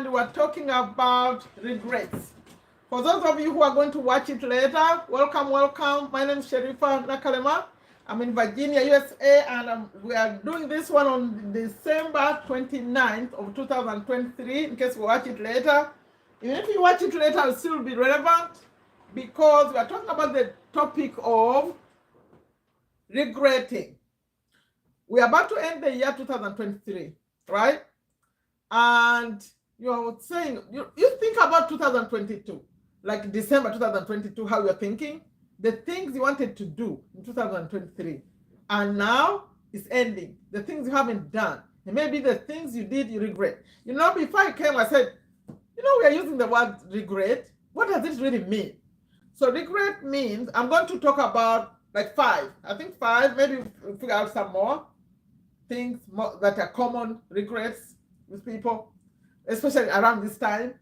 and we're talking about regrets. For those of you who are going to watch it later, welcome, welcome. My name is Sherifa Nakalema. I'm in Virginia, USA, and we are doing this one on December 29th of 2023, in case we watch it later. Even if you watch it later, it'll still be relevant because we are talking about the topic of regretting. We are about to end the year 2023, right? And you're saying, you think about 2022, like December 2022, how you're thinking, the things you wanted to do in 2023, and now it's ending. The things you haven't done, and maybe the things you did, you regret. You know, before I came, I said, you know, we are using the word regret. What does it really mean? So regret means, I'm going to talk about like five, maybe we'll figure out some more things that are common regrets with people, especially around this time.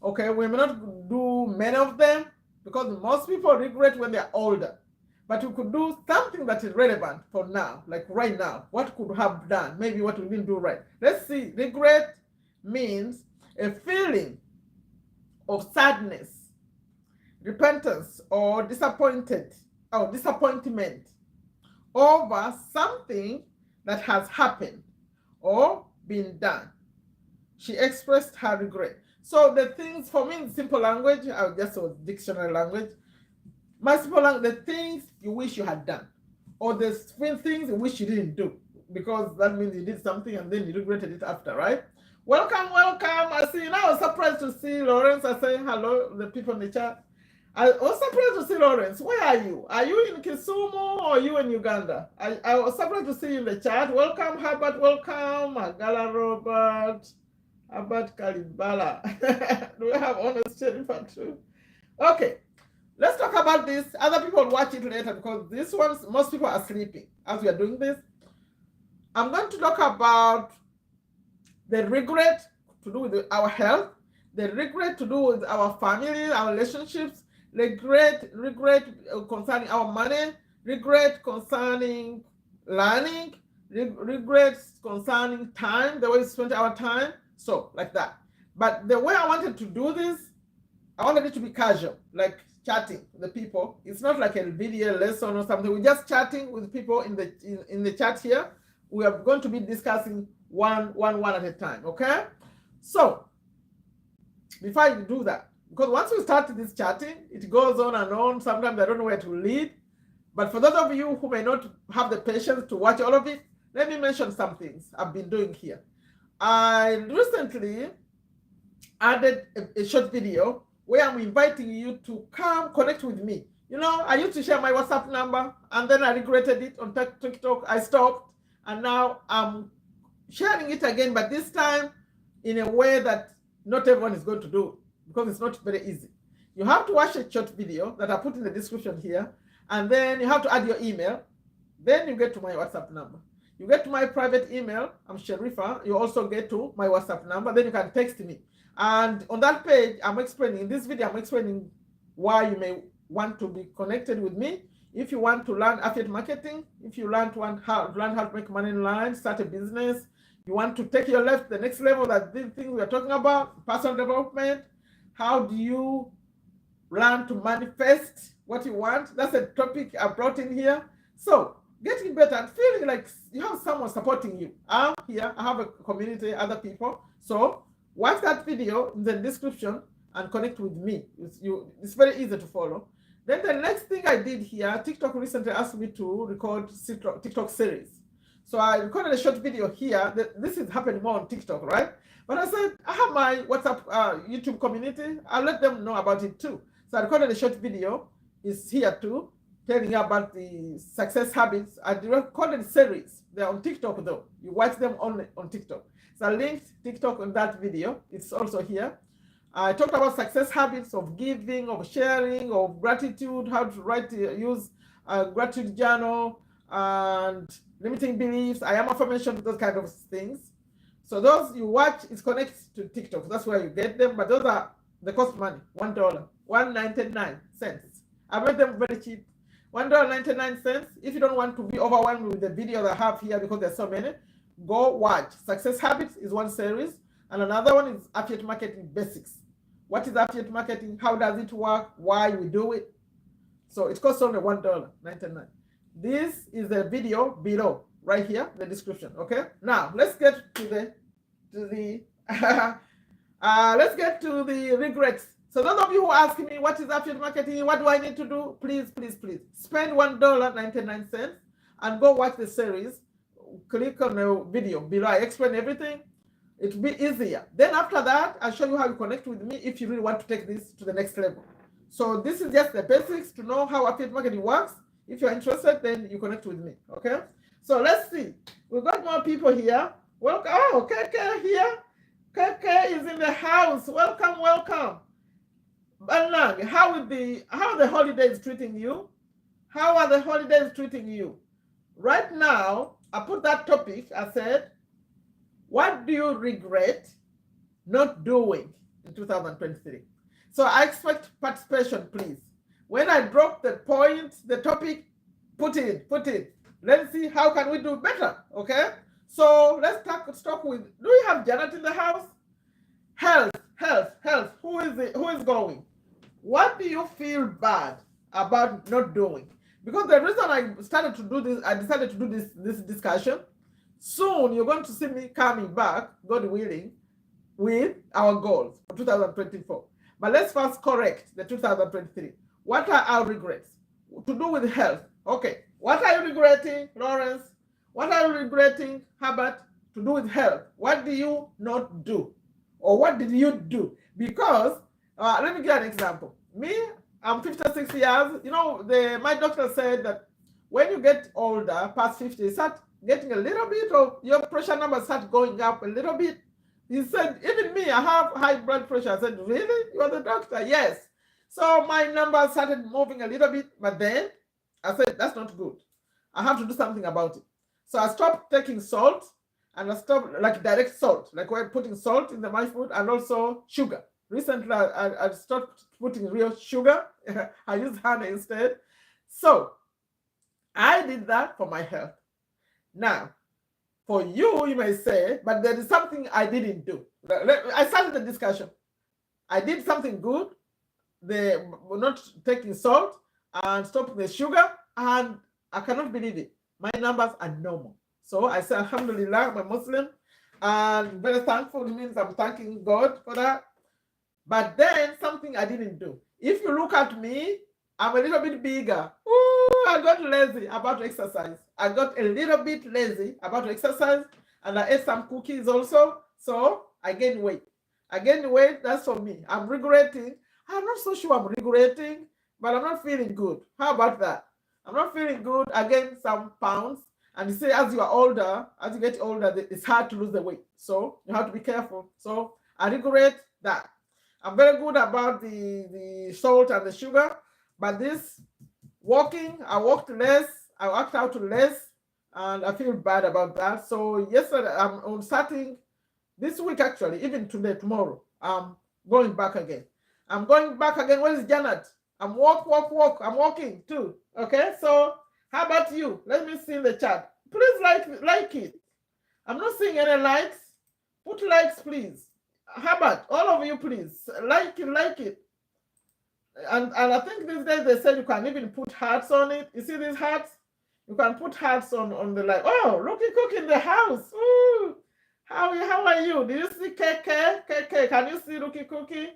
Okay, we may not do many of them because most people regret when they're older, but we could do something that is relevant for now, like right now. What could have done, maybe what we didn't do right. Let's see. Regret means a feeling of sadness, repentance, or disappointment over something that has happened or been done. She expressed her regret. So the things, for me in simple language, I'll just use dictionary language. My simple language, the things you wish you had done, or the things you wish you didn't do, because that means you did something and then you regretted it after, right? Welcome, welcome. I see you now. I was surprised to see Lawrence. I say hello, the people in the chat. I was surprised to see Lawrence. Where are you? Are you in Kisumu or are you in Uganda? I was surprised to see you in the chat. Welcome, Herbert. Welcome, Magala Robert, Herbert Kalibala. Do we have honest Sherifa too? Okay, let's talk about this. Other people will watch it later because this one, most people are sleeping as we are doing this. I'm going to talk about the regret to do with our health, the regret to do with our family, our relationships, regret concerning our money, regret concerning learning, regrets concerning time, the way we spend our time, so like that. But the way I wanted to do this, I wanted it to be casual, like chatting with the people. It's not like a video lesson or something. We're just chatting with people in the chat here. We are going to be discussing one at a time, okay? So before I do that, because once we start this chatting, it goes on and on. Sometimes I don't know where to lead. But for those of you who may not have the patience to watch all of it, let me mention some things I've been doing here. I recently added a short video where I'm inviting you to come connect with me. You know, I used to share my WhatsApp number and then I regretted it on TikTok. I stopped and now I'm sharing it again, but this time in a way that not everyone is going to do because it's not very easy. You have to watch a short video that I put in the description here, and then you have to add your email. Then you get to my WhatsApp number. You get to my private email, I'm Sherifa. You also get to my WhatsApp number. Then you can text me. And on that page, in this video, I'm explaining why you may want to be connected with me. If you want to learn affiliate marketing, if you learn how to make money online, start a business, you want to take your life to the next level, that these things we are talking about, personal development, how do you learn to manifest what you want? That's a topic I brought in here. So getting better and feeling like you have someone supporting you. I'm here, I have a community, other people. So watch that video in the description and connect with me. It's very easy to follow. Then the next thing I did here, TikTok recently asked me to record TikTok series. So I recorded a short video here. This is happening more on TikTok, right? But I said, I have my WhatsApp YouTube community. I'll let them know about it too. So I recorded a short video. It's here too, telling you about the success habits. I recorded series. They're on TikTok though. You watch them only on TikTok. So I linked TikTok on that video. It's also here. I talked about success habits of giving, of sharing, of gratitude, how to use a gratitude journal, and limiting beliefs. I am affirmation, those kind of things. So those you watch is connected to TikTok. That's where you get them. But those are the cost money, $1, 1.99 cents. I made them very cheap, $1.99. If you don't want to be overwhelmed with the videos I have here because there's so many, go watch. Success Habits is one series. And another one is affiliate marketing basics. What is affiliate marketing? How does it work? Why we do it? So it costs only $1.99. This is the video below, right here, the description. Okay. Now let's get to the let's get to the regrets. So those of you who ask me what is affiliate marketing, what do I need to do? Please, please, please spend $1.99 and go watch the series. Click on the video below. I explain everything. It will be easier. Then after that, I'll show you how you connect with me if you really want to take this to the next level. So this is just the basics to know how affiliate marketing works. If you're interested, then you connect with me. Okay. So let's see. We've got more people here. Welcome. Oh, KK here. KK is in the house. Welcome, welcome. Banang, how are the holidays treating you? How are the holidays treating you? Right now, I put that topic. I said, what do you regret not doing in 2023? So I expect participation, please. When I drop the point, the topic, put it. Let's see how can we do better, okay? So let's start with, do we have Janet in the house? Health. Who is going? What do you feel bad about not doing? Because the reason I decided to do this discussion, soon you're going to see me coming back, God willing, with our goals for 2024. But let's first correct the 2023. What are our regrets? To do with health. Okay. What are you regretting, Lawrence? What are you regretting, Herbert? To do with health. What do you not do? Or what did you do? Because, let me give an example. Me, I'm 56 years. You know, my doctor said that when you get older, past 50, you start getting a little bit of your pressure numbers start going up a little bit. He said, even me, I have high blood pressure. I said, really? You are the doctor? Yes. So my numbers started moving a little bit, but then I said, that's not good. I have to do something about it. So I stopped taking salt, and I stopped like direct salt, like we're putting salt in my food, and also sugar. Recently, I stopped putting real sugar. I use honey instead. So I did that for my health. Now, for you, you may say, but there is something I didn't do. I started the discussion. I did something good. They were not taking salt and stopping the sugar, and I cannot believe it. My numbers are normal. So I say, Alhamdulillah, I'm a Muslim, and very thankful. It means I'm thanking God for that. But then something I didn't do. If you look at me, I'm a little bit bigger. Ooh, I got lazy about exercise. I got a little bit lazy about exercise, and I ate some cookies also. So I gained weight. That's for me. I'm regretting. I'm not so sure I'm regretting, but I'm not feeling good. How about that? I'm not feeling good. I gained some pounds. And you say, as you get older, it's hard to lose the weight. So you have to be careful. So I regret that. I'm very good about the salt and the sugar, but this walking, I walked less, I worked out less, and I feel bad about that. So yesterday, I'm starting this week actually, even today, tomorrow, I'm going back again. Where is Janet? I'm walk. I'm walking too. Okay, so how about you? Let me see the chat. Please like it. I'm not seeing any likes. Put likes, please. How about all of you, please like it. And I think these days they said you can even put hearts on it. You see these hearts? You can put hearts on the like. Oh, Rookie Cook in the house. Ooh, how are you? Do you see KK? Can you see Rookie Cookie?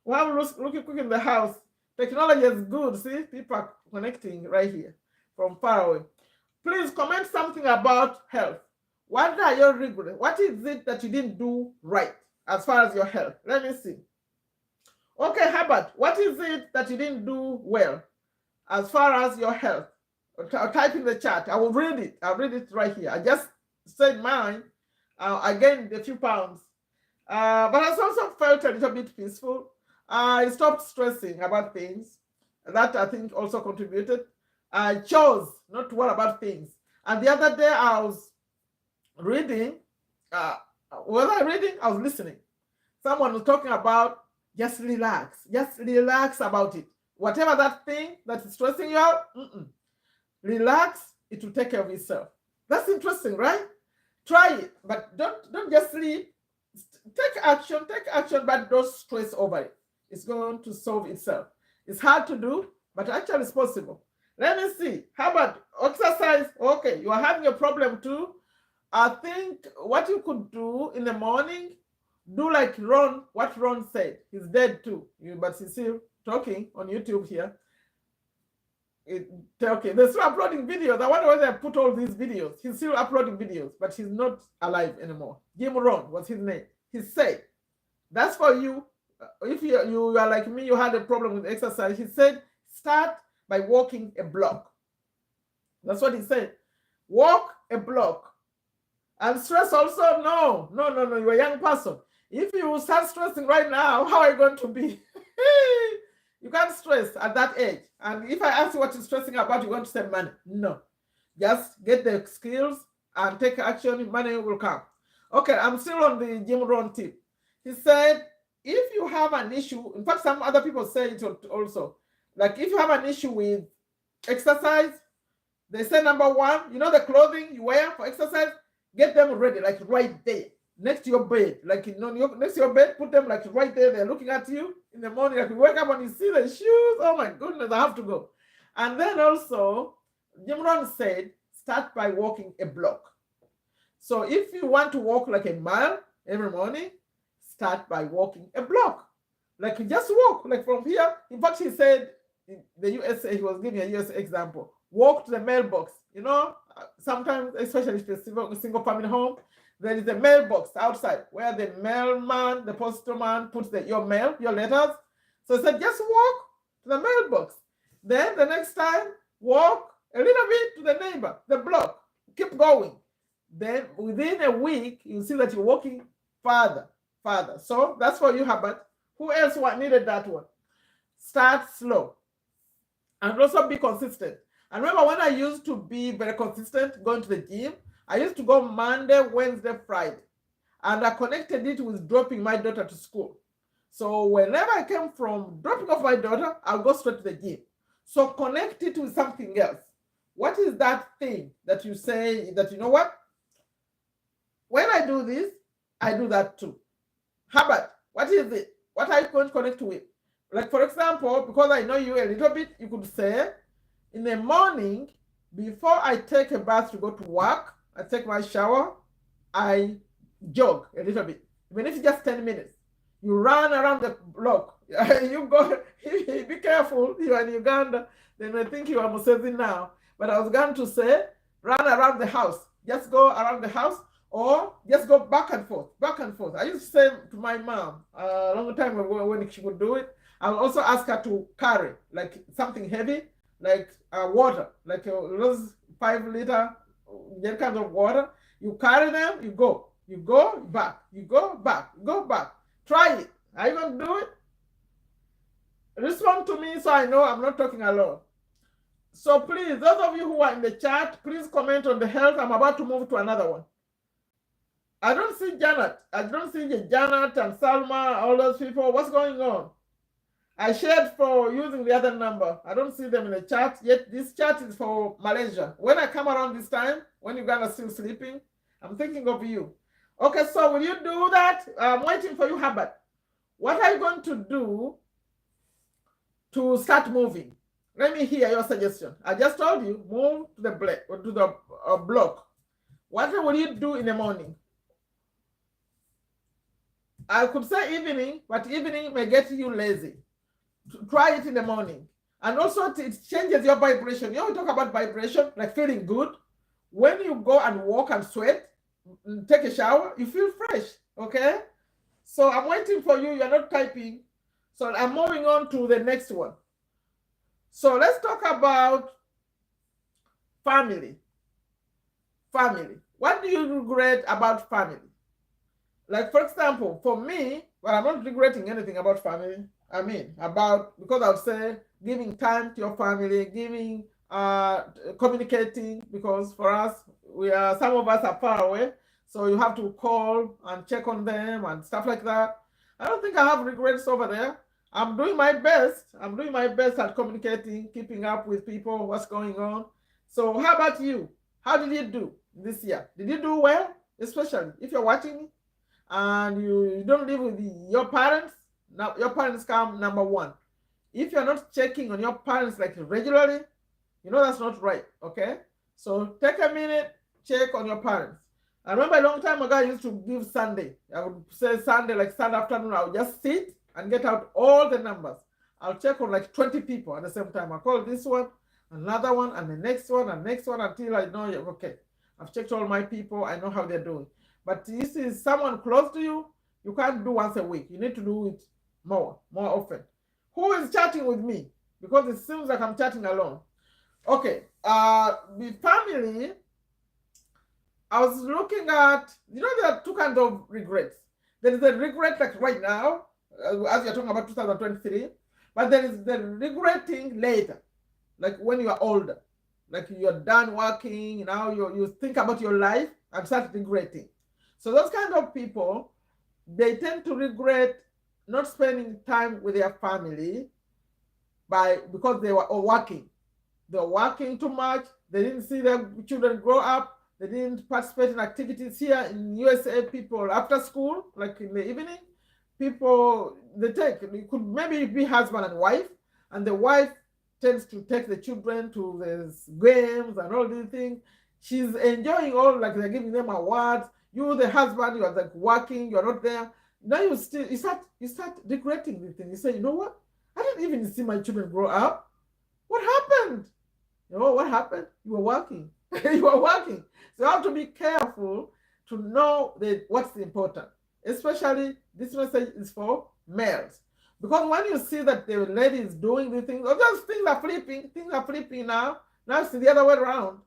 We have Rookie Cook in the house. Technology is good. See, people are connecting right here from far away. Please comment something about health. What are your regrets? What is it that you didn't do right as far as your health? Let me see. Okay, Herbert, what is it that you didn't do well as far as your health? I'll type in the chat. I will read it. I'll read it right here. I just said mine. I gained a few pounds. But I also felt a little bit peaceful. I stopped stressing about things. That I think also contributed. I chose not to worry about things. And the other day I was reading. Was I reading? I was listening. Someone was talking about just relax. Just relax about it. Whatever that thing that is stressing you out, relax. It will take care of itself. That's interesting, right? Try it, but don't just sleep. take action, but don't stress over it. It's going to solve itself. It's hard to do, but actually it's possible. Let me see. How about exercise? Okay, you are having a problem too. I think what you could do in the morning, do like Ron, what Ron said. He's dead too, but he's still talking on YouTube here. Okay, they're still uploading videos. I wonder where they put all these videos. He's still uploading videos, but he's not alive anymore. Jim Ron was his name. He said, that's for you. If you are like me, you had a problem with exercise. He said, start by walking a block. That's what he said. Walk a block. And stress also, no, you're a young person. If you start stressing right now, how are you going to be? You can't stress at that age. And if I ask you what you're stressing about, you're going to say money. No. Just get the skills and take action, money will come. Okay, I'm still on the Jim Rohn tip. He said, if you have an issue, in fact, some other people say it also, like if you have an issue with exercise, they say number one, you know the clothing you wear for exercise, get them ready, like right there, next to your bed. Like, next to your bed, put them like right there. They're looking at you in the morning. Like you wake up and you see the shoes. Oh my goodness, I have to go. And then also, Jim Rohn said, start by walking a block. So if you want to walk like a mile every morning, start by walking a block. Like you just walk, like from here. In fact, he said, the USA, he was giving a USA example. Walk to the mailbox. You know, sometimes, especially if it's a single family home, there is a mailbox outside where the mailman, the postman puts your mail, your letters. So he said, just walk to the mailbox. Then the next time, walk a little bit to the neighbor, the block. Keep going. Then within a week, you see that you're walking farther. So that's for you, Herbert. Who else needed that one? Start slow. And also be consistent. And remember when I used to be very consistent going to the gym, I used to go Monday, Wednesday, Friday. And I connected it with dropping my daughter to school. So whenever I came from dropping off my daughter, I'll go straight to the gym. So connect it with something else. What is that thing that you say that, you know what? When I do this, I do that too. Herbert, what is it? What are you going to connect with? Like, for example, because I know you a little bit, you could say, in the morning, before I take a bath to go to work, I take my shower, I jog a little bit. Even if it's just 10 minutes. You run around the block. You go, be careful, you're in Uganda, they may think you are Museveni now. But I was going to say, run around the house. Just go around the house, or just go back and forth. I used to say to my mom a long time ago when she would do it, I'll also ask her to carry like something heavy, like water, like those 5-liter jerrycans of water. You carry them, you go back, go back. Try it. Are you going to do it? Respond to me so I know I'm not talking alone. So please, those of you who are in the chat, please comment on the health. I'm about to move to another one. I don't see Janet. I don't see Janet and Salma, all those people. What's going on? I shared for using the other number. I don't see them in the chat yet. This chat is for Malaysia. When I come around this time, when you guys are still sleeping, I'm thinking of you. Okay, so will you do that? I'm waiting for you, Herbert. What are you going to do to start moving? Let me hear your suggestion. I just told you, move to the block. What will you do in the morning? I could say evening, but evening may get you lazy. Try it in the morning. And also it changes your vibration. You know, we talk about vibration, like feeling good. When you go and walk and sweat, take a shower, you feel fresh, okay? So I'm waiting for you. You're not typing. So I'm moving on to the next one. So let's talk about family. What do you regret about family? Like, for example, for me, well, I'm not regretting anything about family. I mean, because I would say giving time to your family, communicating, because for us, some of us are far away. So you have to call and check on them and stuff like that. I don't think I have regrets over there. I'm doing my best. At communicating, keeping up with people, what's going on. So how about you? How did you do this year? Did you do well? Especially if you're watching me. and you don't live with your parents, now your parents come number one. If you're not checking on your parents like regularly, that's not right, okay? So take a minute, check on your parents. I remember a long time ago, I used to give Sunday. I would say Sunday, like Sunday afternoon, I would just sit and get out all the numbers. I'll check on like 20 people at the same time. I'll call this one, another one, and the next one, and next one until I know, okay, I've checked all my people, I know how they're doing. But this is someone close to you, you can't do once a week. You need to do it more often. Who is chatting with me? Because it seems like I'm chatting alone. Okay, with family, I was looking at, there are two kinds of regrets. There is a regret like right now, as you're talking about 2023, but there is the regretting later, like when you are older, like you're done working, you think about your life and start regretting. So those kind of people, they tend to regret not spending time with their family because they were working. They're working too much. They didn't see their children grow up. They didn't participate in activities here in USA. People after school, like in the evening, people it could maybe be husband and wife, and the wife tends to take the children to the games and all these things. She's enjoying all, like they're giving them awards. You, the husband, you are like working. You're not there. Now you start regretting the thing. You say, you know what? I didn't even see my children grow up. What happened? What happened? You were working. You were working. So you have to be careful to know what's important. Especially this message is for males. Because when you see that the lady is doing the things, those things are flipping now. Now it's the other way around.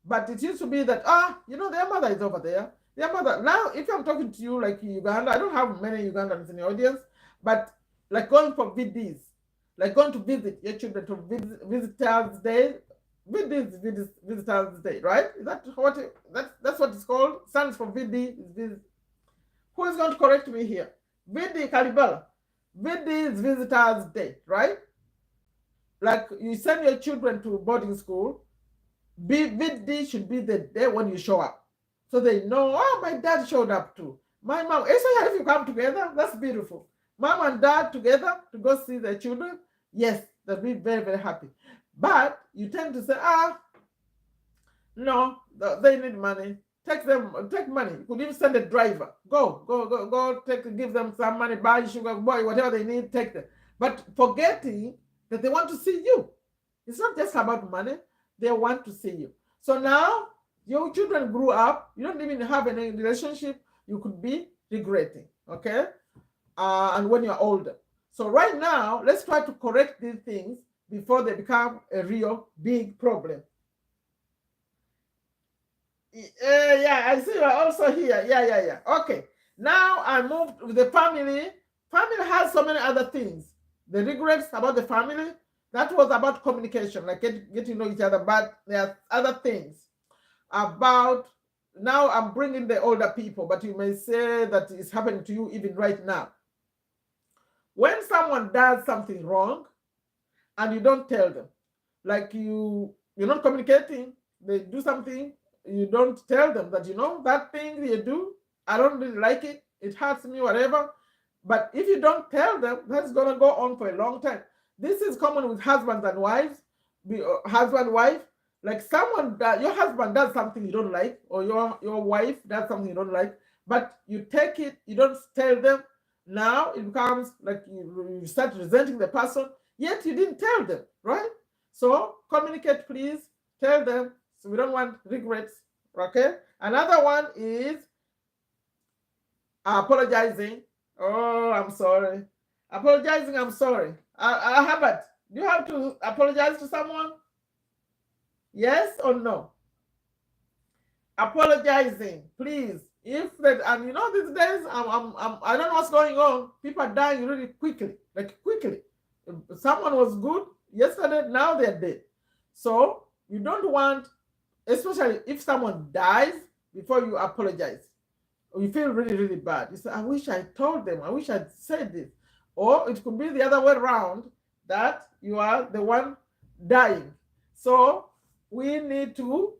But it used to be that, their mother is over there. Their mother. Now, if I'm talking to you like Uganda, I don't have many Ugandans in the audience, but like going for VDs, like going to visit your children to Visitors Day. Visitors Day, right? Is that that's what it's called? Stands for VD. Who is going to correct me here? VD Kalibala. VD is Visitors Day, right? Like you send your children to boarding school. VD should be the day when you show up, so they know. Oh, my dad showed up too. My mom. Especially if you come together, that's beautiful. Mom and dad together to go see their children. Yes, they'll be very, very happy. But you tend to say, no, they need money. Take money. You could even send a driver. Go, give them some money, buy sugar, boy, whatever they need, take them. But forgetting that they want to see you. It's not just about money. They want to see you. So now your children grew up. You don't even have any relationship. You could be regretting, okay? And when you're older. So right now, let's try to correct these things before they become a real big problem. Yeah, I see you are also here. Yeah. Okay. Now I moved with the family. Family has so many other things. The regrets about the family, that was about communication, like getting to know each other. But there are other things about, now I'm bringing the older people, but you may say that it's happening to you even right now. When someone does something wrong and you don't tell them, like you're not communicating, they do something, you don't tell them that, that thing you do, I don't really like it, it hurts me, whatever. But if you don't tell them, that's going to go on for a long time. This is common with husbands and wives, husband, wife. Like your husband does something you don't like, or your wife does something you don't like, but you take it, you don't tell them. Now it becomes like you start resenting the person, yet you didn't tell them, right? So communicate, please. Tell them. So we don't want regrets, okay? Another one is apologizing. Oh, I'm sorry. Apologizing, I'm sorry. Herbert, do you have to apologize to someone? Yes or no? Apologizing, please. If that, and these days, I don't know what's going on. People are dying really quickly, like quickly. If someone was good yesterday, now they're dead. So you don't want, especially if someone dies, before you apologize, or you feel really, really bad. You say, I wish I told them. I wish I'd said this. Or it could be the other way around, that you are the one dying. So we need to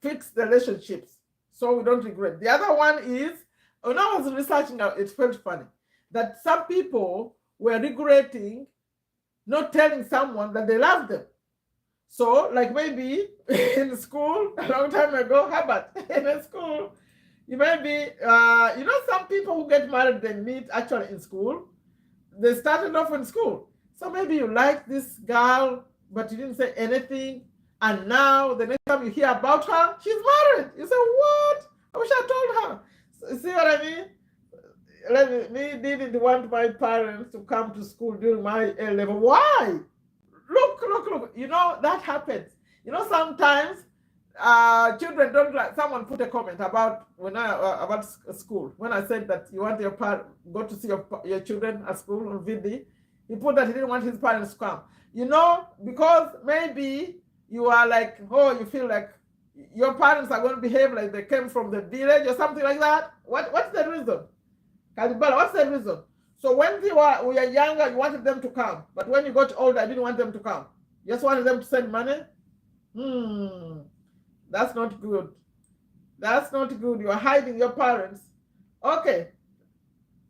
fix the relationships so we don't regret. The other one is When I was researching, it felt funny that some people were regretting not telling someone that they love them. So, like maybe in school, a long time ago, how about in a school, you may be, some people who get married, they meet actually in school. They started off in school. So maybe you like this girl, but you didn't say anything. And now, the next time you hear about her, she's married. You say, what? I wish I told her. So, see what I mean? Me didn't want my parents to come to school during my A level. Why? Look. That happens. Sometimes children don't like. Someone put a comment about about school when I said that you want your parent go to see your children at school on VD. He put that he didn't want his parents to come. Because maybe you are like, oh, you feel like your parents are going to behave like they came from the village or something like that. What's the reason? Kalibala, what's the reason? So when we were younger, you wanted them to come. But when you got older, I didn't want them to come. You just wanted them to send money? That's not good. That's not good. You are hiding your parents. Okay.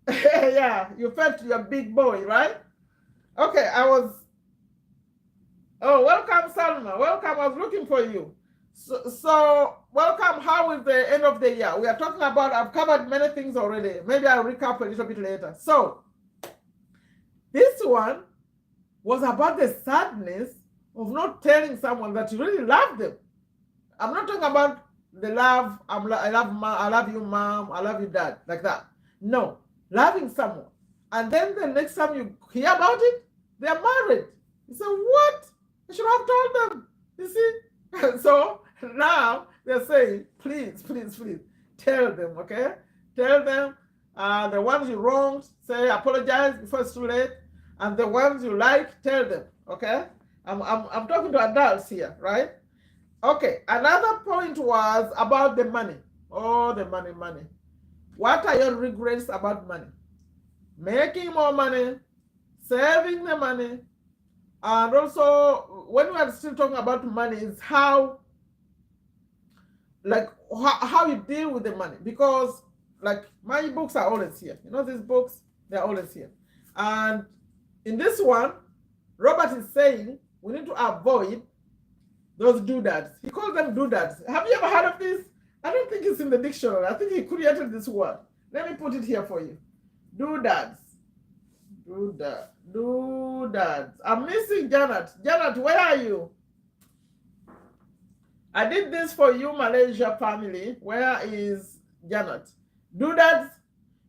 Yeah, you felt you're a big boy, right? Okay, Oh, welcome, Salma. Welcome. I was looking for you. So welcome. How is the end of the year? We are talking about, I've covered many things already. Maybe I'll recap a little bit later. So this one was about the sadness of not telling someone that you really love them. I'm not talking about the love, I love mom, I love you, mom, I love you, dad, like that. No, loving someone. And then the next time you hear about it, they're married. You say, what? I should have told them. You see? So now they're saying, please, tell them, okay? Tell them the ones you wronged, say apologize before it's too late. And the ones you like, tell them, okay? I'm talking to adults here, right? Okay, another point was about the money. Oh, the money. What are your regrets about money? Making more money, saving the money, and also when we are still talking about money, is how you deal with the money. Because like my books are always here. These books, they're always here. And in this one, Robert is saying we need to avoid those doodads. He calls them doodads. Have you ever heard of this? I don't think it's in the dictionary. I think he created this word. Let me put it here for you. Doodads. Doodads. I'm missing Janet. Janet, where are you? I did this for you, Malaysia family. Where is Janet? Doodads.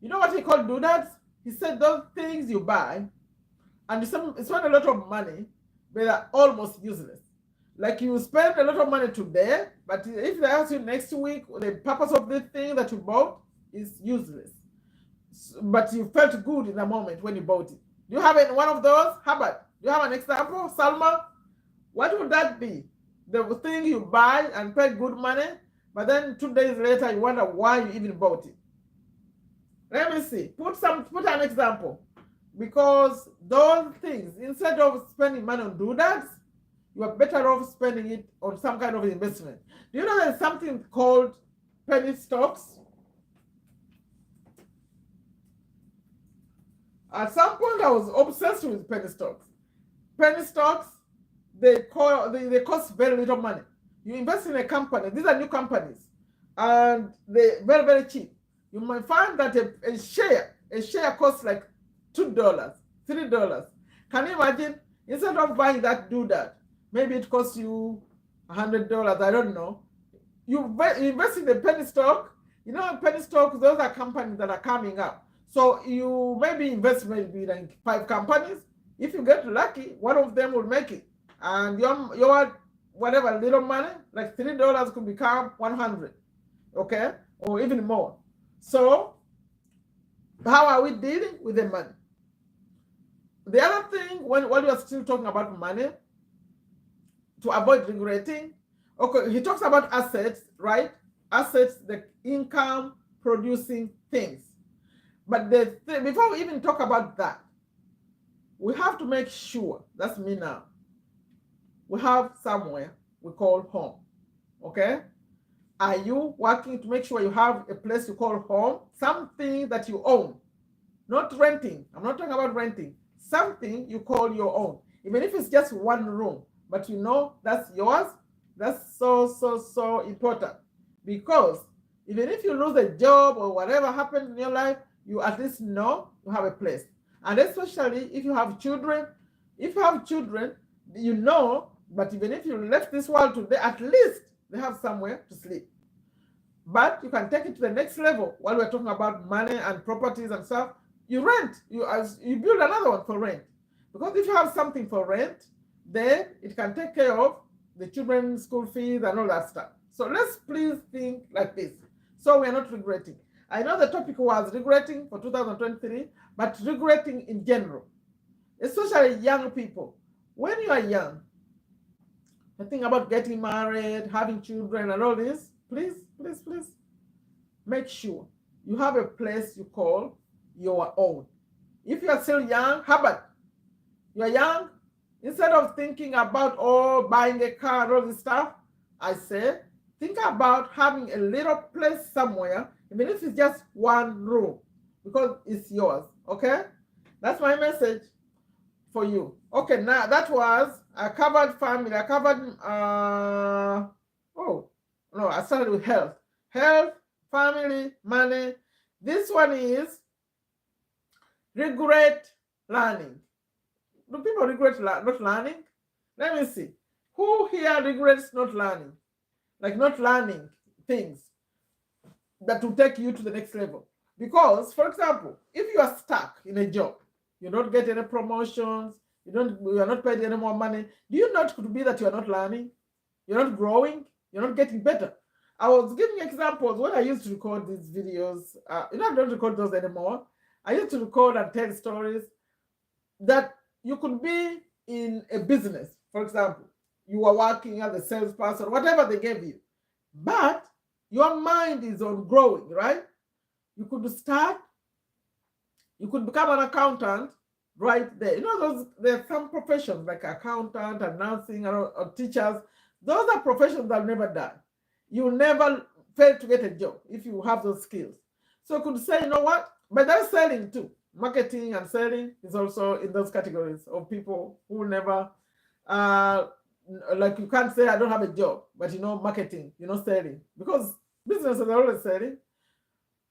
You know what he called doodads? He said those things you buy and you spend a lot of money, but they're almost useless. Like you spend a lot of money today, but if they ask you next week, the purpose of this thing that you bought is useless. But you felt good in the moment when you bought it. Do you have one of those? How about, do you have an example, Salma? What would that be? The thing you buy and pay good money, but then 2 days later you wonder why you even bought it. Let me see. Put an example. Because those things, instead of spending money on doodads, you are better off spending it on some kind of investment. Do you know there's something called penny stocks? At some point, I was obsessed with penny stocks. Penny stocks, they cost very little money. You invest in a company. These are new companies, and they're very, very cheap. You might find that a share costs like $2, $3. Can you imagine? Instead of buying that doodad, maybe it costs you $100. I don't know. You invest in the penny stock. Penny stocks, those are companies that are coming up. So you maybe invest maybe like 5 companies. If you get lucky, one of them will make it. And your whatever little money, like $3 could become 100, okay? Or even more. So how are we dealing with the money? The other thing, when we are still talking about money, to avoid regretting, okay, he talks about assets, right? Assets, the income producing things. But before we even talk about that, we have to make sure, that's me now, we have somewhere we call home, okay? Are you working to make sure you have a place you call home, something that you own, not renting? I'm not talking about renting. Something you call your own, even if it's just one room, but you know that's yours. That's so important, because even if you lose a job or whatever happens in your life, you at least know you have a place. And especially if you have children, you know. But even if you left this world today, at least they have somewhere to sleep. But you can take it to the next level. While we're talking about money and properties and stuff, you rent. You build another one for rent. Because if you have something for rent, then it can take care of the children's school fees and all that stuff. So let's please think like this. So we're not regretting. I know the topic was regretting for 2023, but regretting in general, especially young people. When you are young, I think about getting married, having children, and all this. Please, make sure you have a place you call your own. If you are still young, how about you are young? Instead of thinking about buying a car and all this stuff, I say think about having a little place somewhere, even if it's just one room, because it's yours. Okay, that's my message for you. Okay, now that was I covered family. I covered oh no, I started with health, family, money. This one is regret learning. Do people regret not learning? Let me see. Who here regrets not learning? Like not learning things that will take you to the next level. Because, for example, if you are stuck in a job, you don't get any promotions, you are not paid any more money. Do you know it could be that you are not learning? You're not growing, you're not getting better. I was giving examples when I used to record these videos. I don't record those anymore. I used to record and tell stories that you could be in a business. For example, you are working as a salesperson, whatever they gave you, but your mind is on growing, right? You could become an accountant right there. There are some professions like accountant and nursing or teachers. Those are professions that will never die. You will never fail to get a job if you have those skills. So you could say, you know what? But that's selling too. Marketing and selling is also in those categories of people who never, like you can't say I don't have a job, but marketing, selling, because businesses are always selling.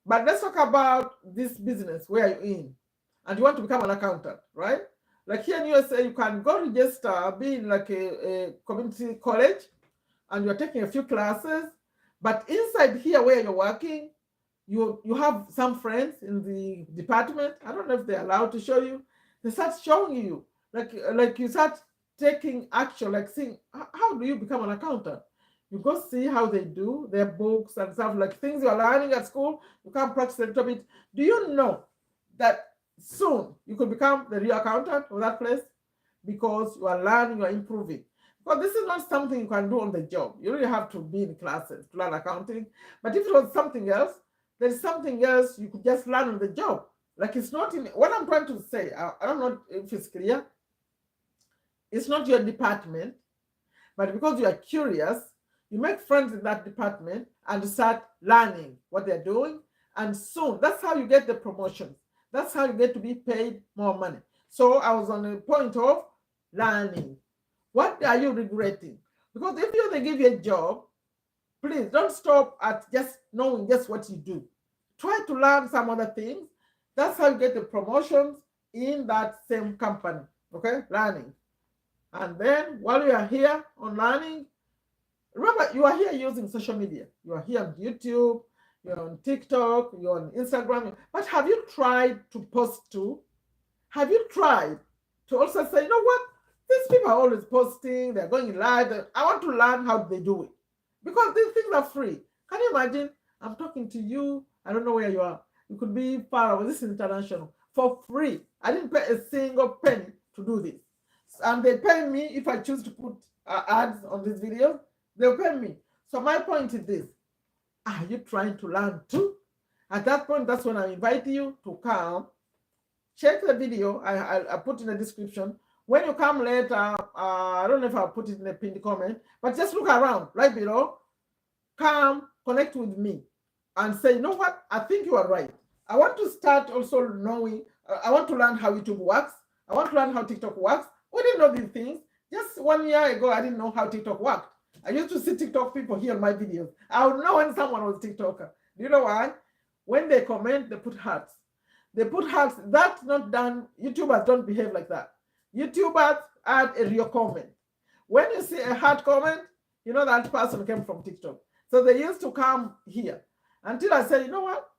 But let's talk about this business where you're in and you want to become an accountant, right? Like here in USA, you can go register, be in like a community college, and you're taking a few classes. But inside here where you're working, you have some friends in the department. I don't know if they're allowed to show you. They start showing you, like you start taking action, like seeing how do you become an accountant. You go see how they do their books and stuff, like things you're learning at school. You can practice a little bit. Do you know that soon you could become the real accountant of that place? Because you are learning, you are improving. But this is not something you can do on the job. You really have to be in classes to learn accounting. But if it was something else, there's something else you could just learn on the job. Like it's not in what I'm trying to say. I don't know if it's clear. It's not your department, but because you are curious, you make friends in that department and start learning what they're doing. And soon, that's how you get the promotions. That's how you get to be paid more money. So I was on the point of learning. What are you regretting? Because if they give you a job, please don't stop at just knowing just what you do. Try to learn some other things. That's how you get the promotions in that same company. Okay, learning. And then while you are here on learning, remember you are here using social media. You are here on YouTube, you're on TikTok, you're on Instagram. But have you tried to post too? Have you tried to also say, you know what? These people are always posting, they're going live. I want to learn how they do it. Because these things are free. Can you imagine? I'm talking to you. I don't know where you are. You could be far away. This is international. For free. I didn't pay a single penny to do this. And they pay me if I choose to put ads on this video. They'll pay me. So my point is this. Are you trying to learn too? At that point, that's when I invite you to come. Check the video. I put in the description. When you come later, I don't know if I'll put it in the pinned comment, but just look around right below. Come connect with me and say, you know what, I think you are right. I want to start also knowing, I want to learn how YouTube works. I want to learn how TikTok works. We didn't know these things. Just 1 year ago, I didn't know how TikTok worked. I used to see TikTok people here on my videos. I would know when someone was a TikToker. Do you know why? When they comment, they put hearts. They put hearts. That's not done. YouTubers don't behave like that. YouTubers add a real comment. When you see a heart comment, you know that person came from TikTok. So they used to come here until I said, you know what?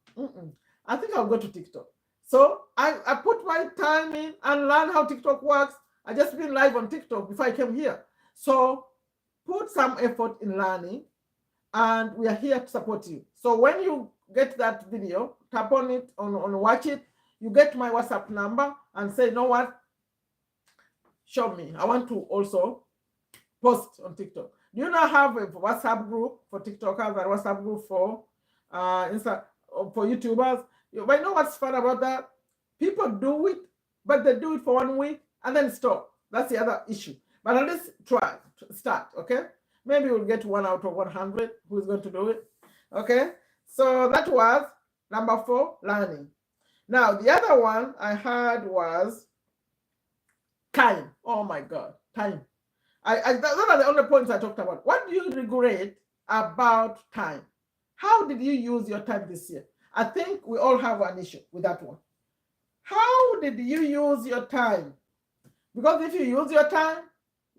I think I'll go to TikTok. So I put my time in and learn how TikTok works. I just been live on TikTok before I came here. So put some effort in learning, and we are here to support you. So when you get that video, tap on it, on watch it, you get my WhatsApp number and say, you know what? Show me. I want to also post on TikTok. Do you not have a WhatsApp group for TikTokers and WhatsApp group for for YouTubers? But you know what's fun about that? People do it, but they do it for 1 week and then stop. That's the other issue. But at least try, start, okay? Maybe we'll get 1 out of 100 who's going to do it, okay? So that was number 4, learning. Now, the other one I had was time. Oh my God, time. Those are the only points I talked about. What do you regret about time? How did you use your time this year? I think we all have an issue with that one. How did you use your time? Because if you use your time,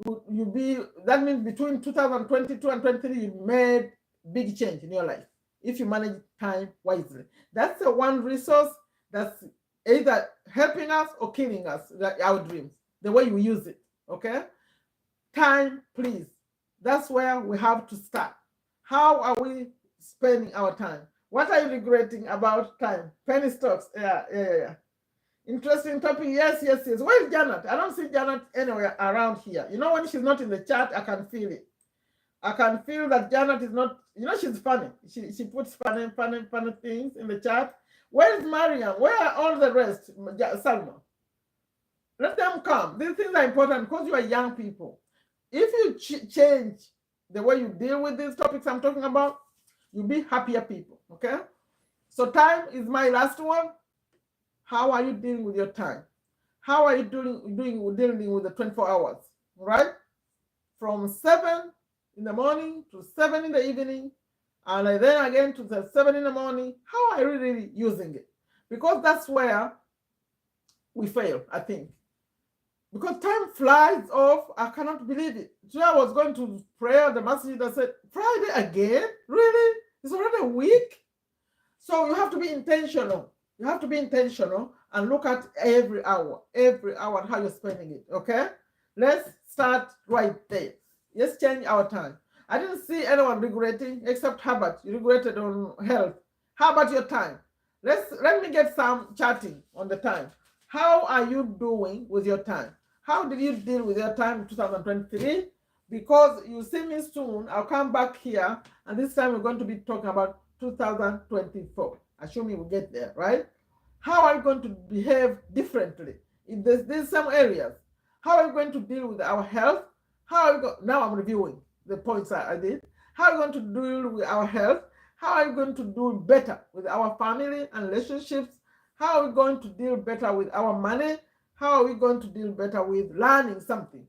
that means between 2022 and 23, you made big change in your life. If you manage time wisely, that's the one resource that's either helping us or killing us, like our dreams, the way you use it, okay? Time, please. That's where we have to start. How are we spending our time? What are you regretting about time? Penny stocks. Yeah. Interesting topic. Yes. Where is Janet? I don't see Janet anywhere around here. You know, when she's not in the chat, I can feel it. I can feel that Janet is not, you know, she's funny. She puts funny things in the chat. Where is Mariam? Where are all the rest? Salma. Let them come. These things are important because you are young people. If you change the way you deal with these topics I'm talking about, you'll be happier people, okay? So time is my last one. How are you dealing with your time? How are you dealing with the 24 hours, right? From 7 in the morning to 7 in the evening, and then again to the 7 in the morning. How are you really using it? Because that's where we fail, I think. Because time flies off. I cannot believe it. Today I was going to prayer. The message that said, Friday again? Really? It's already a week? So you have to be intentional. You have to be intentional and look at every hour and how you're spending it, okay? Let's start right there. Let's change our time. I didn't see anyone regretting except Herbert. You regretted on health. How about your time? Let me get some chatting on the time. How are you doing with your time? How did you deal with your time in 2023? Because you see me soon, I'll come back here, and this time we're going to be talking about 2024. Assuming we get there, right? How are you going to behave differently in there's some areas? How are you going to deal with our health? Now I'm reviewing the points I did. How are you going to deal with our health? How are you going to do better with our family and relationships? How are we going to deal better with our money? How are we going to deal better with learning something?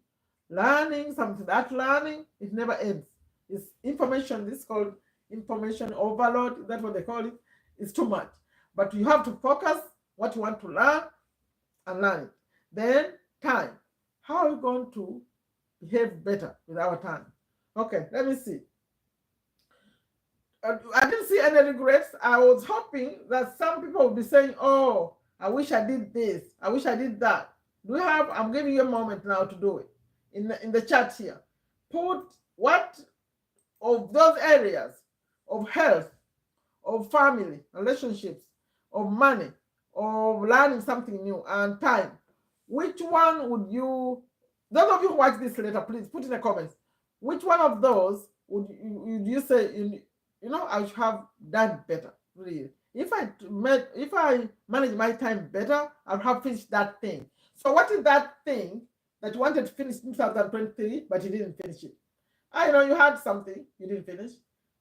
That learning, it never ends. It's information. This is called information overload. That's what they call it. It's too much. But you have to focus what you want to learn and learn it. Then time. How are we going to behave better with our time? Okay, let me see. I didn't see any regrets. I was hoping that some people would be saying, oh, I wish I did this. I wish I did that. I'm giving you a moment now to do it. In the chat here. Put what of those areas of health, of family, relationships, of money, of learning something new, and time. Which one would you, those of you who watch this later, please put in the comments. Which one of those would you say, I should have done better, really? If I manage my time better, I'll have finished that thing. So what is that thing that you wanted to finish in 2023, but you didn't finish it? I know you had something you didn't finish.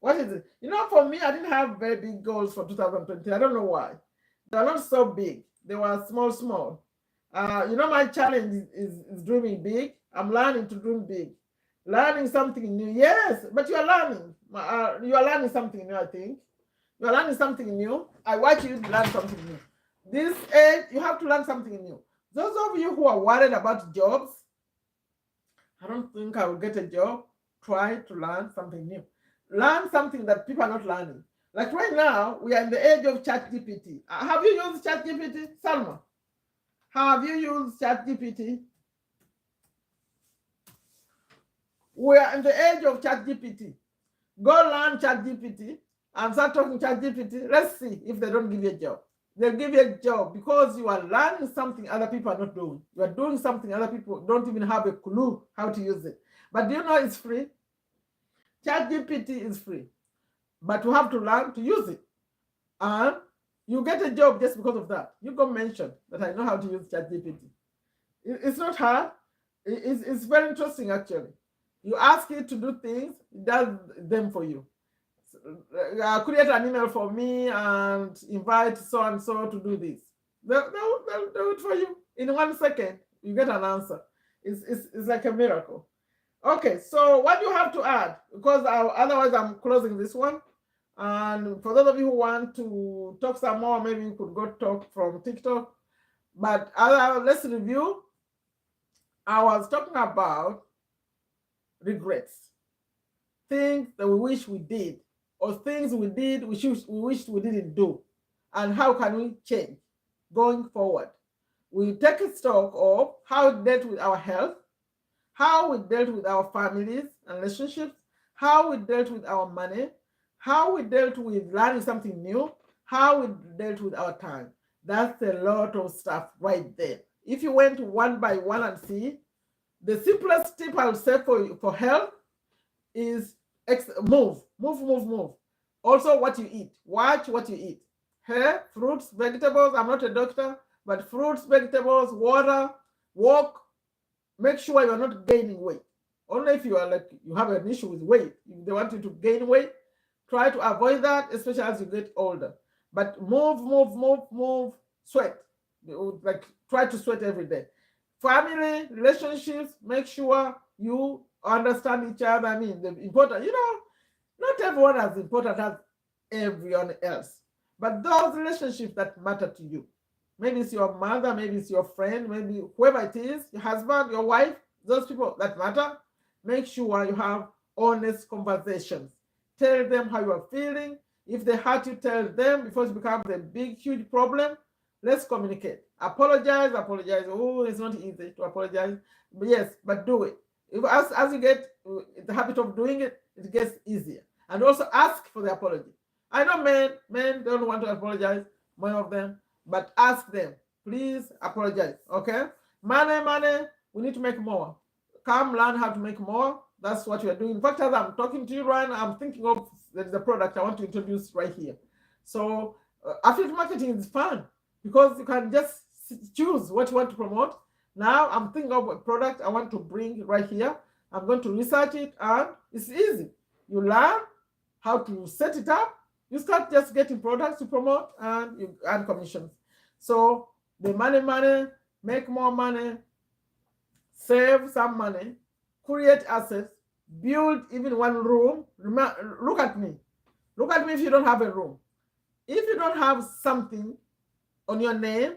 What is it? For me, I didn't have very big goals for 2020. I don't know why. They were not so big. They were small, small. My challenge is dreaming big. I'm learning to dream big. Learning something new. Yes, but you are learning. You are learning something new, I think. You are learning something new. I watch you learn something new. This age, you have to learn something new. Those of you who are worried about jobs, I don't think I will get a job. Try to learn something new. Learn something that people are not learning. Like right now, we are in the age of ChatGPT. Have you used ChatGPT, Salma? Have you used ChatGPT? We are in the age of ChatGPT. Go learn ChatGPT and start talking ChatGPT. Let's see if they don't give you a job. They'll give you a job because you are learning something other people are not doing. You are doing something other people don't even have a clue how to use it. But do you know it's free? ChatGPT is free. But you have to learn to use it. And you get a job just because of that. You go mention that I know how to use ChatGPT. It's not hard. It's very interesting, actually. You ask it to do things, it does them for you. Create an email for me and invite so and so to do this. They'll do it for you. In 1 second, you get an answer. It's like a miracle. Okay, so what do you have to add? Because otherwise I'm closing this one. And for those of you who want to talk some more, maybe you could go talk from TikTok. But let's review. I was talking about regrets, things that we wish we did, or things we did we wish we didn't do, and how can we change going forward. We take a stock of how we dealt with our health, how we dealt with our families and relationships, how we dealt with our money, how we dealt with learning something new, how we dealt with our time. That's a lot of stuff right there. If you went one by one and see, the simplest tip I would say for health is move. Also, what you eat. Watch what you eat. Hair, fruits, vegetables. I'm not a doctor, but fruits, vegetables, water, walk. Make sure you're not gaining weight. Only if you have an issue with weight. If they want you to gain weight, try to avoid that, especially as you get older. But move, sweat. Try to sweat every day. Family, relationships, make sure you understand each other. I mean, the important, not everyone as important as everyone else. But those relationships that matter to you. Maybe it's your mother, maybe it's your friend, maybe whoever it is, your husband, your wife, those people that matter. Make sure you have honest conversations. Tell them how you are feeling. If they hurt you, tell them before it becomes a big, huge problem. Let's communicate. Apologize. Oh, it's not easy to apologize. But yes, but do it. As you get the habit of doing it, it gets easier. And also ask for the apology. I know men don't want to apologize, more of them, but ask them, please apologize, okay? Money, we need to make more. Come learn how to make more. That's what we are doing. In fact, as I'm talking to you right now, I'm thinking of there's a product I want to introduce right here. So affiliate marketing is fun because you can just choose what you want to promote. Now I'm thinking of a product I want to bring right here. I'm going to research it, and it's easy. You learn how to set it up. You start just getting products to promote, and you earn commissions. So the money, make more money, save some money, create assets, build even one room. Look at me. Look at me if you don't have a room. If you don't have something on your name,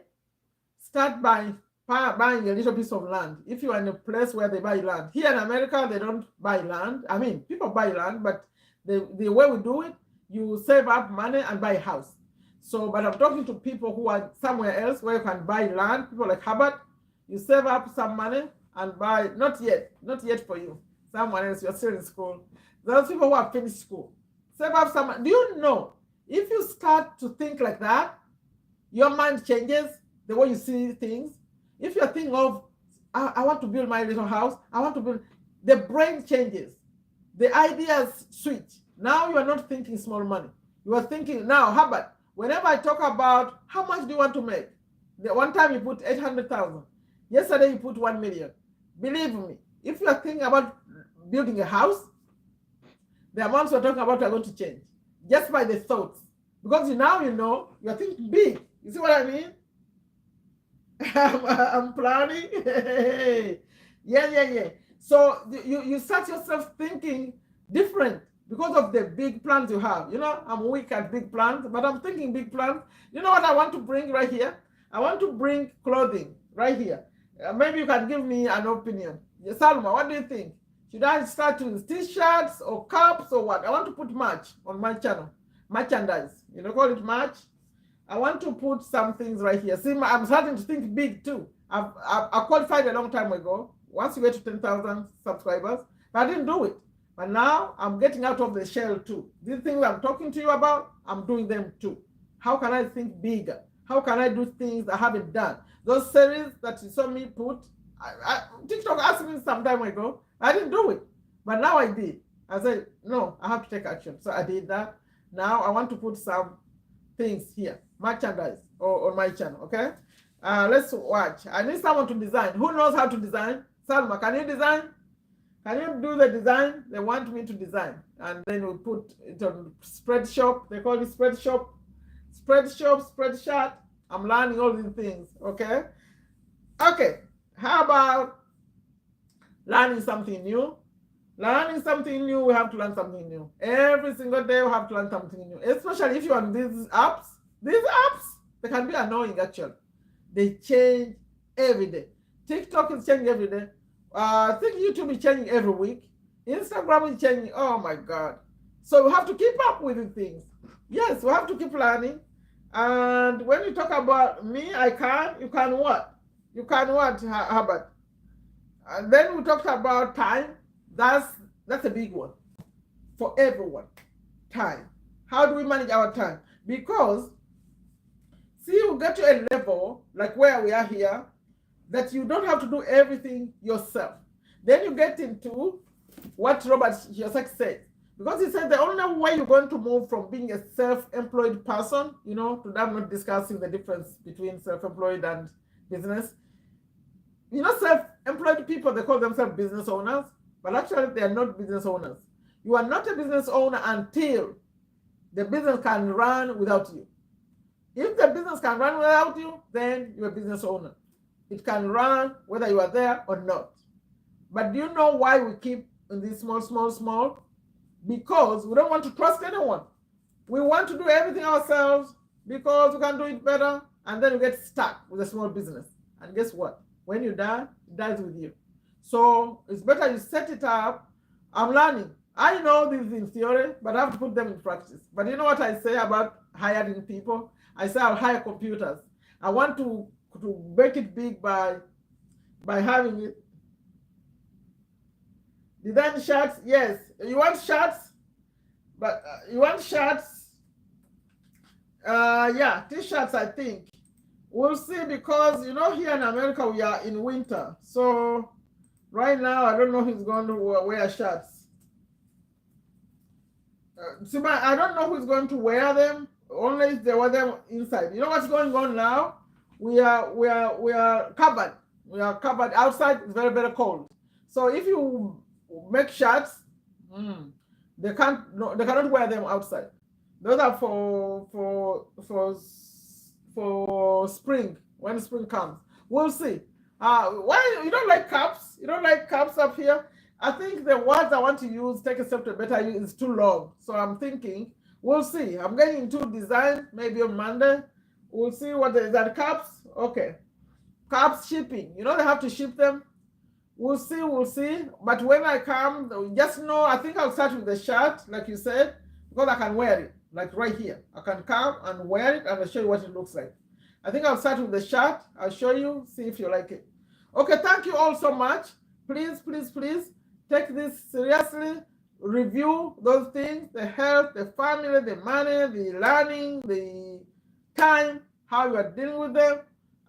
start buying a little piece of land. If you are in a place where they buy land. Here in America, they don't buy land. I mean, people buy land, but the way we do it, you save up money and buy a house. So, but I'm talking to people who are somewhere else where you can buy land, people like Hubbard. You save up some money and buy, not yet for you. Someone else, you're still in school. Those people who have finished school. Save up some money. Do you know, if you start to think like that, your mind changes the way you see things. If you're thinking of, I want to build my little house, the brain changes. The ideas switch. Now you are not thinking small money. You are thinking, now, how about, whenever I talk about how much do you want to make? The one time you put 800,000. Yesterday you put 1 million. Believe me, if you are thinking about building a house, the amounts we're talking about are going to change just by the thoughts. Because now you know, you're thinking big. You see what I mean? I'm planning. Yeah. So you start yourself thinking different because of the big plans you have. You know, I'm weak at big plans, but I'm thinking big plans. You know what I want to bring right here? I want to bring clothing right here. Maybe you can give me an opinion. Salma, what do you think? Should I start with t-shirts or cups or what? I want to put merch on my channel. Merchandise. You know, call it merch. I want to put some things right here. See, I'm starting to think big too. I qualified a long time ago. Once you get to 10,000 subscribers, but I didn't do it. But now I'm getting out of the shell too. These things I'm talking to you about, I'm doing them too. How can I think bigger? How can I do things I haven't done? Those series that you saw me put, TikTok asked me some time ago. I didn't do it, but now I did. I said, no, I have to take action. So I did that. Now I want to put some things here, merchandise or on my channel, okay? Let's watch. I need someone to design. Who knows how to design? Salma, can you design? Can you do the design? They want me to design. And then we put it on Spreadshop. They call it Spreadshop. Spreadshop, Spreadshirt. I'm learning all these things, okay? Okay, how about learning something new? Learning something new, we have to learn something new. Every single day we have to learn something new. Especially if you're on these apps. These apps, they can be annoying actually. They change every day. TikTok is changing every day. I think YouTube is changing every week. Instagram is changing. Oh my God. So we have to keep up with the things. Yes, we have to keep learning. And when you talk about me, I can. You can what? You can what, Herbert? And then we talked about time. That's a big one for everyone. Time. How do we manage our time? Because, see, you get to a level like where we are here that you don't have to do everything yourself. Then you get into what Robert Kiyosaki said. Because he said the only way you're going to move from being a self-employed person, you know, to I'm not discussing the difference between self-employed and business. You know, self-employed people, they call themselves business owners, but actually they are not business owners. You are not a business owner until the business can run without you. If the business can run without you, then you're a business owner. It can run whether you are there or not. But do you know why we keep in this small? Because we don't want to trust anyone. We want to do everything ourselves because we can do it better, and then you get stuck with a small business. And guess what? When you die, it dies with you. So it's better you set it up. I'm learning. I know this in theory, but I have to put them in practice. But you know what I say about hiring people? I say I'll hire computers. I want to make it big by having it. Design shirts, yes. You want shirts? But you want shirts? Yeah, t-shirts, I think. We'll see, because, you know, here in America, we are in winter. So right now, I don't know who's going to wear shirts. I don't know who's going to wear them, only if they wear them inside. You know what's going on now? We are covered. We are covered outside. It's very, very cold. So if you make shirts, they cannot wear them outside. Those are for spring, when spring comes. We'll see. Why you don't like caps? You don't like caps up here? I think the words I want to use, take a step to better use, is too long. So I'm thinking, we'll see. I'm getting into design maybe on Monday. We'll see what is that. Caps? Okay. Caps shipping. You know they have to ship them. We'll see. But when I come, just know, I think I'll start with the shirt, like you said, because I can wear it, like right here. I can come and wear it, and I'll show you what it looks like. I think I'll start with the shirt. I'll show you, see if you like it. Okay, thank you all so much. Please take this seriously. Review those things, the health, the family, the money, the learning, the time, how you are dealing with them.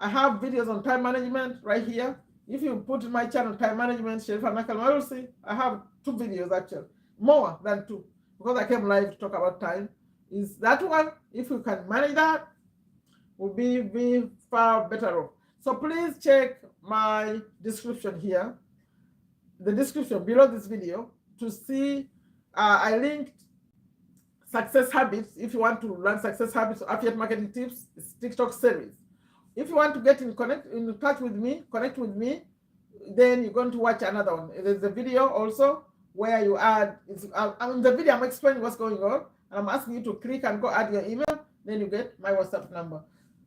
I have videos on time management right here. If you put in my channel, time management, Sherifa Nakalema, you'll see I have 2 videos actually, more than 2, because I came live to talk about time. Is that one? If you can manage that, will be far better off. So please check my description here, the description below this video, to see I linked success habits. If you want to learn success habits or affiliate marketing tips, it's TikTok series. If you want to get in touch with me, connect with me, then you're going to watch another one. There's a video also where you add. In the video, I'm explaining what's going on, and I'm asking you to click and go add your email. Then you get my WhatsApp number.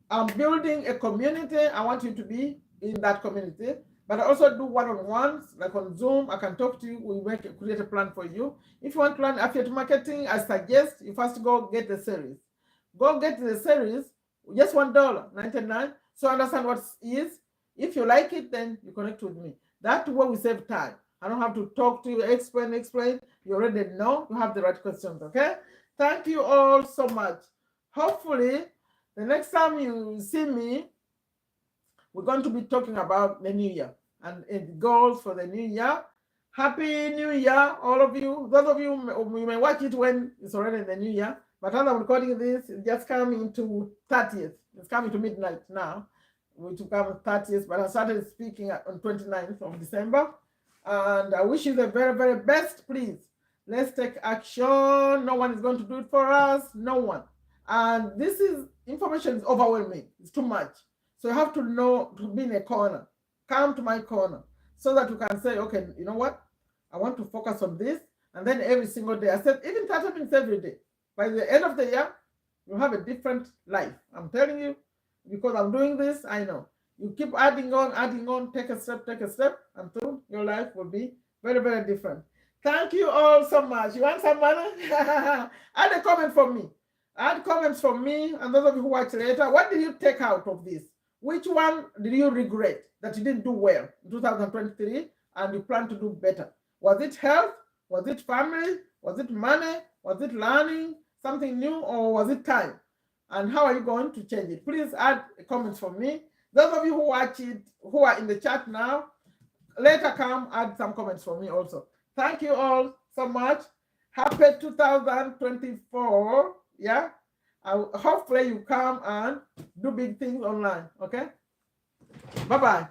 I'm building a community. I want you to be in that community. But I also do one-on-ones, like on Zoom. I can talk to you. We create a plan for you. If you want to learn affiliate marketing, I suggest you first go get the series. Go get the series, just $1.99. So understand what it is. If you like it, then you connect with me. That way we save time. I don't have to talk to you, explain. You already know. You have the right questions, okay? Thank you all so much. Hopefully, the next time you see me, we're going to be talking about the new year and goals for the new year. Happy New Year, all of you. Those of you, you may watch it when it's already in the new year. But as I'm recording this, it's just coming to 30th. It's coming to midnight now. We to come 30th, but I started speaking on 29th of December. And I wish you the very, very best, please. Let's take action. No one is going to do it for us. No one. And information is overwhelming. It's too much. So you have to know to be in a corner. Come to my corner so that you can say, okay, you know what? I want to focus on this. And then every single day, I said, even 30 minutes every day. By the end of the year, you have a different life. I'm telling you, because I'm doing this, I know. You keep adding on, take a step, until your life will be very, very different. Thank you all so much. You want some money? Add a comment for me. Add comments for me and those of you who watch later. What did you take out of this? Which one did you regret that you didn't do well in 2023 and you plan to do better? Was it health? Was it family? Was it money? Was it learning something new? Or was it time? And how are you going to change it? Please add comments for me. Those of you who watch it, who are in the chat now, later come add some comments for me also. Thank you all so much. Happy 2024. Yeah. Hopefully you come and do big things online. Okay. Bye-bye.